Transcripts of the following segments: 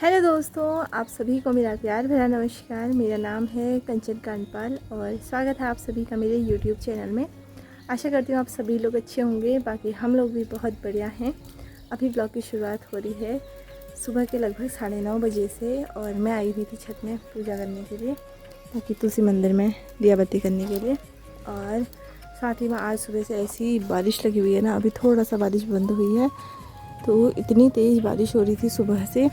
Hello दोस्तों, आप सभी को मेरा प्यार भरा नमस्कार। मेरा नाम है कंचन कांडपाल और स्वागत है आप सभी का मेरे यूट्यूब चैनल में। आशा करती हूँ आप सभी लोग अच्छे होंगे। बाकी हम लोग भी बहुत बढ़िया हैं। अभी ब्लॉग की शुरुआत हो रही है सुबह के लगभग 9:30 बजे से और मैं आई हुई थी छत में पूजा करने के लिए, ताकि तुलसी मंदिर में दिया बत्ती करने के लिए। और साथ ही में आज सुबह से ऐसी बारिश लगी हुई है ना, अभी थोड़ा सा बारिश बंद हुई है, तो इतनी तेज़ बारिश हो रही थी सुबह से,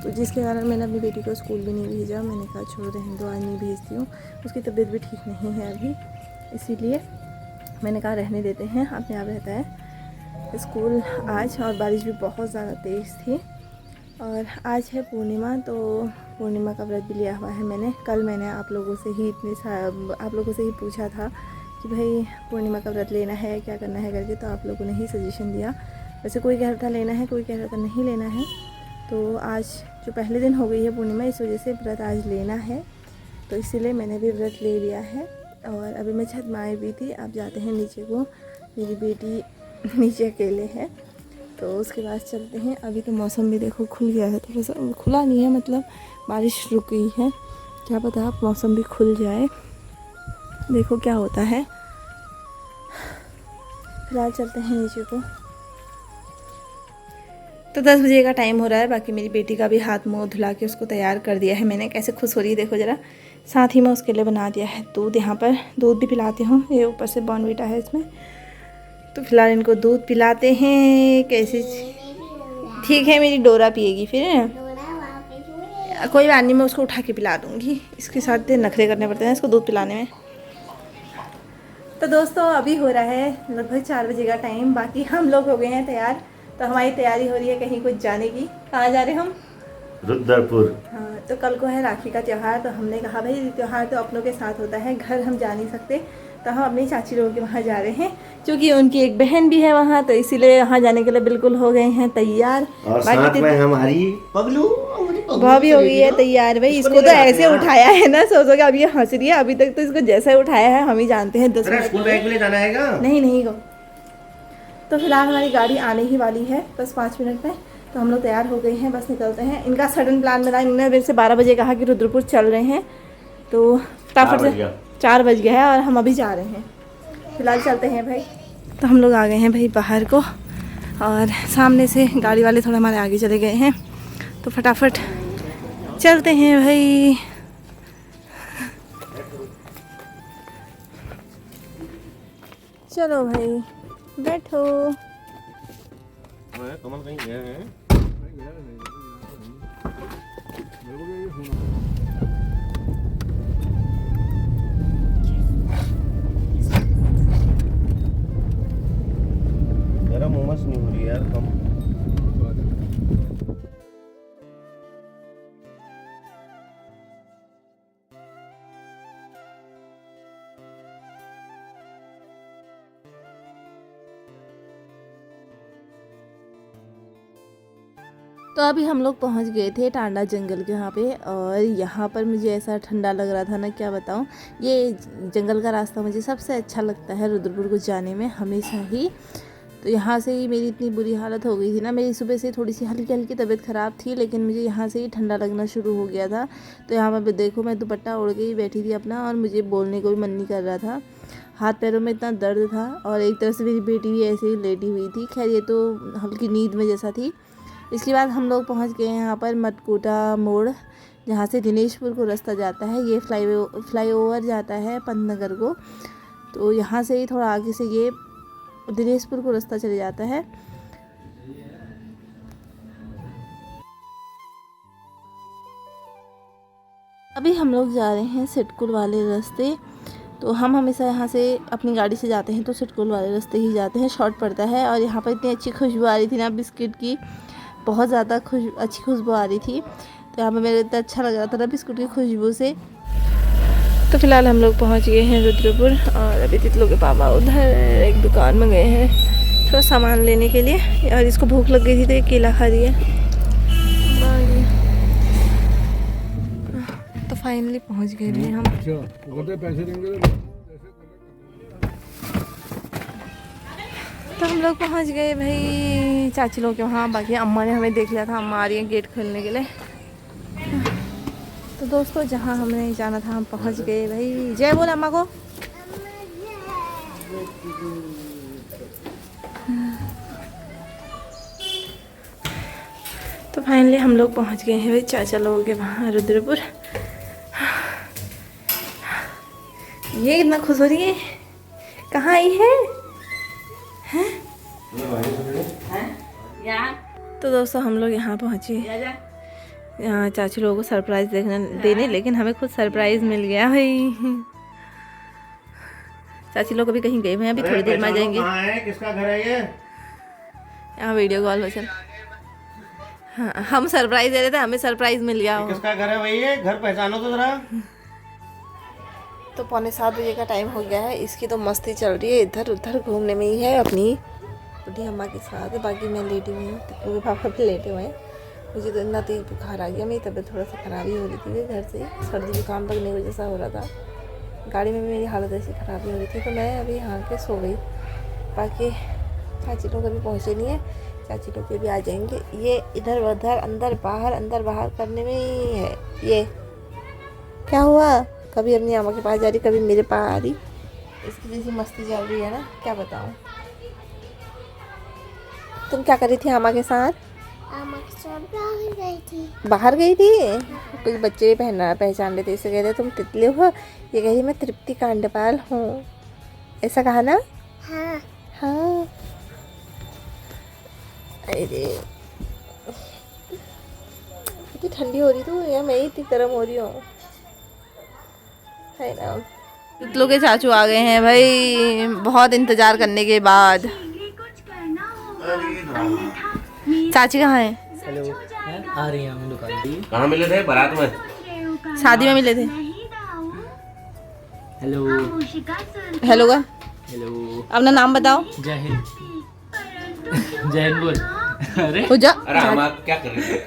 तो जिसके कारण मैंने अपनी बेटी को स्कूल भी नहीं भेजा। मैंने कहा छोड़ रहने दो, आज नहीं भेजती हूँ। उसकी तबीयत भी ठीक नहीं है अभी, इसीलिए मैंने कहा रहने देते हैं, अपने आप रहता है स्कूल आज। और बारिश भी बहुत ज़्यादा तेज़ थी। और आज है पूर्णिमा, तो पूर्णिमा का व्रत भी लिया हुआ है मैंने। कल मैंने आप लोगों से ही पूछा था कि भाई पूर्णिमा का व्रत लेना है, क्या करना है करके, तो आप लोगों ने ही सजेशन दिया। वैसे कोई कह रहा था लेना है, कोई कह रहा था नहीं लेना है। तो आज जो पहले दिन हो गई है पूर्णिमा, इस वजह से व्रत आज लेना है, तो इसीलिए मैंने भी व्रत ले लिया है। और अभी मैं छत में आई हुई थी। अब जाते हैं नीचे को, मेरी बेटी नीचे अकेले है, तो उसके बाद चलते हैं। अभी तो मौसम भी देखो खुल गया है, थोड़ा सा खुला नहीं है, मतलब बारिश रुक गई है। क्या पता आप मौसम भी खुल जाए, देखो क्या होता है। फिलहाल चलते हैं नीचे को। तो 10 बजे का टाइम हो रहा है। बाकी मेरी बेटी का भी हाथ मुँह धुला के उसको तैयार कर दिया है मैंने। कैसे खुश हो रही है देखो ज़रा। साथ ही मैं उसके लिए बना दिया है दूध, यहाँ पर दूध भी पिलाती हूँ। ये ऊपर से बॉर्नवीटा है इसमें, तो फिलहाल इनको दूध पिलाते हैं। कैसे ठीक है, मेरी डोरा पिएगी फिर, कोई बात नहीं, मैं उसको उठा के पिला दूँगी। इसके साथ नखरे करने पड़ते हैं इसको दूध पिलाने में। तो दोस्तों अभी हो रहा है लगभग 4 बजे का टाइम। बाकी हम लोग हो गए हैं तैयार, तो हमारी तैयारी हो रही है कहीं कुछ जाने की। कहाँ जा रहे हम? रुद्रपुर। हाँ, तो कल को है राखी का त्यौहार, तो हमने कहा भाई त्यौहार तो अपनों के साथ होता है, घर हम जा नहीं सकते, तो हम अपनी चाची लोगों के वहाँ जा रहे हैं, क्योंकि उनकी एक बहन भी है वहाँ, तो इसीलिए वहाँ जाने के लिए बिल्कुल हो गए हैं तैयार। और साथ में हमारी पगलू वह भी हो गई है तैयार। भाई इसको तो ऐसे उठाया है ना, सोचो कि अब ये हंस रही है। अभी तक तो इसको जैसे उठाया है हम ही जानते हैं। 10 मिनट स्कूल बैग में ले जाना है नहीं गो। तो फिलहाल हमारी गाड़ी आने ही वाली है बस 5 मिनट में, तो हम लोग तैयार हो गए हैं, बस निकलते हैं। इनका सडन प्लान बना, इन्होंने मेरे से 12 बजे कहा कि रुद्रपुर चल रहे हैं, तो फटाफट से 4 बज गया है और हम अभी जा रहे हैं। फिलहाल चलते हैं भाई। तो हम लोग आ गए हैं भाई बाहर को, और सामने से गाड़ी वाले थोड़ा हमारे आगे चले गए हैं, तो फटाफट चलते हैं भाई। चलो भाई बैठो। कमल कहीं गया है? गरम उमस नहीं हो रही यार कम। तो अभी हम लोग पहुंच गए थे टांडा जंगल के यहाँ पे, और यहाँ पर मुझे ऐसा ठंडा लग रहा था ना, क्या बताऊँ। ये जंगल का रास्ता मुझे सबसे अच्छा लगता है रुद्रपुर को जाने में हमेशा ही। तो यहाँ से ही मेरी इतनी बुरी हालत हो गई थी ना, मेरी सुबह से थोड़ी सी हल्की हल्की तबीयत ख़राब थी, लेकिन मुझे यहाँ से ही ठंडा लगना शुरू हो गया था। तो यहाँ पर देखो मैं दुपट्टा ओढ़ के ही बैठी थी अपना, और मुझे बोलने को भी मन नहीं कर रहा था, हाथ पैरों में इतना दर्द था। और एक तरह से मेरी बेटी भी ऐसे ही लेटी हुई थी। खैर ये तो हल्की नींद में जैसा थी। इसके बाद हम लोग पहुंच गए यहाँ पर मटकोटा मोड़, जहाँ से दिनेशपुर को रास्ता जाता है। ये फ्लाईओवर जाता है पंतनगर को, तो यहाँ से ही थोड़ा आगे से ये दिनेशपुर को रास्ता चले जाता है। अभी हम लोग जा रहे हैं सिटकुल वाले रास्ते। तो हम हमेशा यहाँ से अपनी गाड़ी से जाते हैं, तो सिटकुल वाले रास्ते ही जाते हैं, शॉर्ट पड़ता है। और यहाँ पर इतनी अच्छी खुशबू आ रही थी ना बिस्किट की, बहुत ज़्यादा अच्छी खुशबू आ रही थी। तो यहाँ पर मेरे इतना अच्छा लग रहा था ना बिस्कुट की खुशबू से। तो फिलहाल हम लोग पहुँच गए हैं रुद्रपुर, और अभी तितलों के पापा उधर एक दुकान में गए हैं थोड़ा सामान लेने के लिए। और इसको भूख लग गई थी तो ये केला खा रही है। तो फाइनली पहुँच गए थे हम। तो हम लोग पहुंच गए भाई चाची लोग के वहाँ। बाकी अम्मा ने हमें देख लिया था, अम्मा आ रही है गेट खोलने के लिए। तो दोस्तों जहाँ हमने जाना था हम पहुँच गए भाई। जय बोल अम्मा को। तो फाइनली हम लोग पहुँच गए हैं भाई चाचा लोगों के वहाँ रुद्रपुर। ये कितना खुश हो रही है। कहाँ आई है? तो दोस्तों हम लोग यहाँ पहुँचे यहाँ चाची लोगों को सरप्राइज देने, लेकिन हमें खुद सरप्राइज मिल गया भाई। चाची लोग अभी कहीं गए हुए हैं, अभी थोड़ी देर में आ जाएंगे। कहाँ है? किसका घर है ये? यहाँ वीडियो कॉल हो चल। हाँ हम सरप्राइज दे रहे थे, हमें सरप्राइज मिल गया। किसका घर है भाई ये? घर पहचानो तो जरा। तो 6:45 का टाइम हो गया है। इसकी तो मस्ती चल रही है, इधर उधर घूमने में ही है अपनी बुढ़ी अम्मा के साथ। बाकी मैं लेटी हुई हूँ, तो पापा भी लेटे हुए हैं। मुझे तो इतना तेज बुखार आ गया, मेरी तबीयत थोड़ा सा ख़राब ही हो रही थी घर से, सर्दी जुकाम लगने की वजह से हो रहा था। गाड़ी में भी मेरी हालत ऐसी ख़राब हो रही थी, तो मैं अभी यहाँ के सो गई। बाकी चाची लोग अभी पहुँचे नहीं है, चाची लोग भी आ जाएंगे। ये इधर उधर अंदर बाहर करने में ही है। ये क्या हुआ, कभी अपनी अम्मा के पास जा रही, कभी मेरे पास आ रही। इसकी जैसी मस्ती चल रही है ना, क्या बताऊँ। तुम क्या कर रही थी अम्मा के साथ? बाहर गई थी। कुछ बच्चे पहचान लेते, इसे कहते तुम तितली हो। ये कह रही मैं तृप्ति कांडपाल हूँ, ऐसा कहा ना? हाँ हाँ। अरे इतनी ठंडी हो रही थी या मैं ही इतनी गर्म हो रही हूँ, है ना। तितलू के चाचू आ गए हैं भाई, बहुत इंतजार करने के बाद। चाची कहाँ है? हेलो, आ रही हैं दुकान पे। कहाँ मिले थे? बारात में? शादी में मिले थे। हेलो हेलो का हेलो, अपना नाम बताओ। जय हिंद। जय हिंद बोल। अरे हो जा। अरे हम आप क्या कर रहे थे?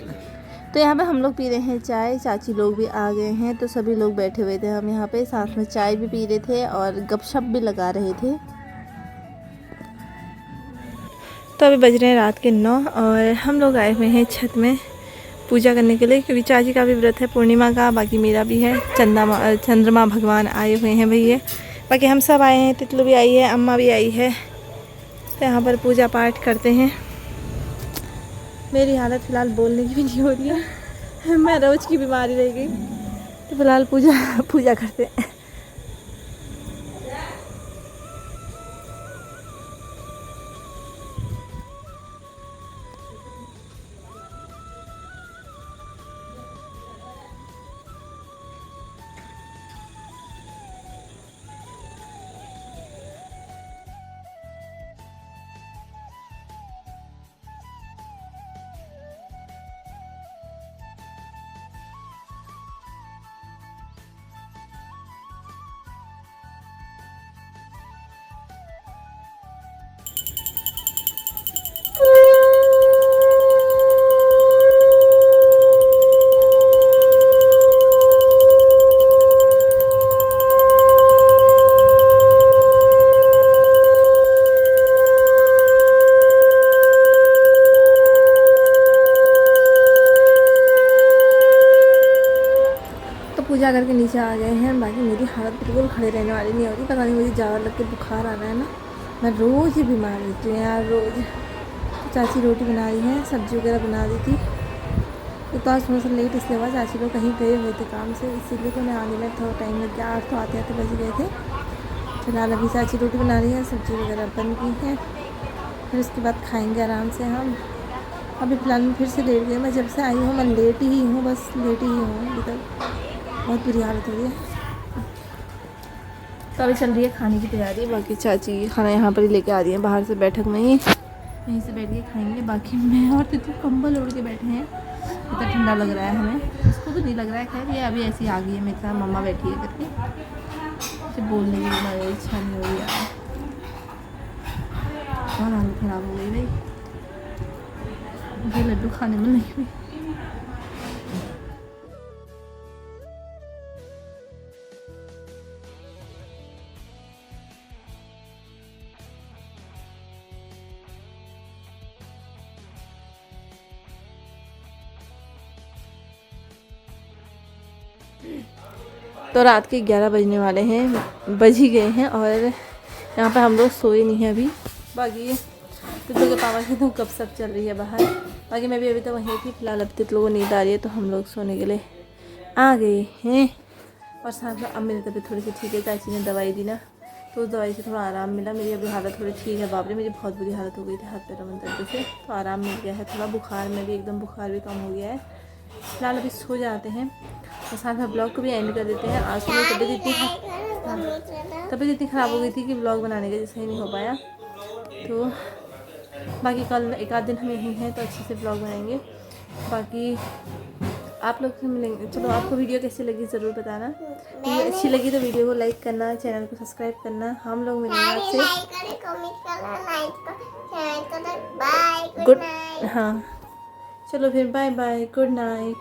तो यहाँ पे हम लोग पी रहे हैं चाय, चाची लोग भी आ गए हैं, तो सभी लोग बैठे हुए थे। हम यहाँ पे साथ में चाय भी पी रहे थे और गपशप भी लगा रहे थे। तो अभी बज रहे हैं रात के 9 और हम लोग आए हुए हैं छत में पूजा करने के लिए, क्योंकि चाची का भी व्रत है पूर्णिमा का, बाकी मेरा भी है। चंद्रमा भगवान आए हुए हैं भैया, बाकी हम सब आए हैं। तितलू भी आई है, अम्मा भी आई है। तो यहाँ पर पूजा पाठ करते हैं। मेरी हालत फ़िलहाल बोलने की भी नहीं हो रही है, मैं रोज़ की बीमारी रह गई। तो फिलहाल पूजा करते हैं। पूजा करके नीचे आ गए हैं। बाकी मेरी हालत बिल्कुल खड़े रहने वाली नहीं हो रही, पता नहीं मुझे ज़्यादा लग के बुखार आ रहा है ना। मैं रोज़ ही बीमार रहती हूँ यार, रोज़। तो चाची रोटी बना रही है, सब्ज़ी वगैरह बना दी थी। तो आज थोड़ा सा लेट इसलिए हुआ, चाची लोग कहीं गए हुए थे काम से, इसीलिए तो मैं आने में थोड़ा टाइम लग गया। 8 तो आते आते बज गए थे। फिलहाल अभी चाची रोटी बना रही है, सब्ज़ी वगैरह बन गई है, फिर उसके बाद खाएँगे आराम से हम। अभी फिलहाल मैं फिर से लेट गई, मैं जब से आई हूँ मैं लेट ही हूँ, बस लेट ही हूँ अभी तक। बहुत बुरी हालत हो रही है। तो अभी चल रही है खाने की तैयारी। बाकी चाची खाना यहाँ पर ही लेके आ रही है बाहर से, बैठक में ही, यहीं से बैठ के खाएंगे। बाकी मैं और तितली कंबल ओढ़ के बैठे हैं, इतना ठंडा लग रहा है हमें, उसको तो नहीं लग रहा है। खैर ये अभी ऐसी आ गई है मेरे साथ, मम्मा बैठी है करके, फिर बोलने की हमारी इच्छा नहीं हो रही यार, बहुत हालत ख़राब हो गई भाई, मुझे लड्डू खाने में नहीं हुई। तो रात के 11 बजने वाले हैं, बज ही गए हैं और यहाँ पे हम लोग सोए नहीं हैं अभी। बाकी तितलों के पापा की तो कब सब चल रही है बाहर। बाकी मैं भी अभी तो वहीं थी। फिलहाल अब तितलों को नींद आ रही है तो हम लोग सोने के लिए आ गए हैं। और साथ में अब मेरी तबीयत थोड़ी सी ठीक है। चाची ने दवाई दी ना तो उस दवाई से थोड़ा आराम मिला। मेरी अभी हालत थोड़ी ठीक है। बाप रे मेरी बहुत बुरी हालत हो गई थी हाथ पैरों में दर्द से, तो आराम मिल गया है थोड़ा। बुखार में भी एकदम बुखार भी कम हो गया है। फिलहाल अभी सो जाते हैं और साथ में ब्लॉग को भी एंड कर देते हैं। आज मेरी तबीयत इतनी ख़राब हो गई थी कि ब्लॉग बनाने का जैसे ही नहीं हो पाया। तो बाकी कल एक आध दिन हम यहीं हैं तो अच्छे से ब्लॉग बनाएंगे। बाकी आप लोग से मिलेंगे। चलो आपको वीडियो कैसी लगी ज़रूर बताना। वीडियो अच्छी लगी तो वीडियो को लाइक करना, चैनल को सब्सक्राइब करना। हम लोग मिलेंगे आपसे गुड। हाँ चलो फिर बाय बाय, गुड नाइट।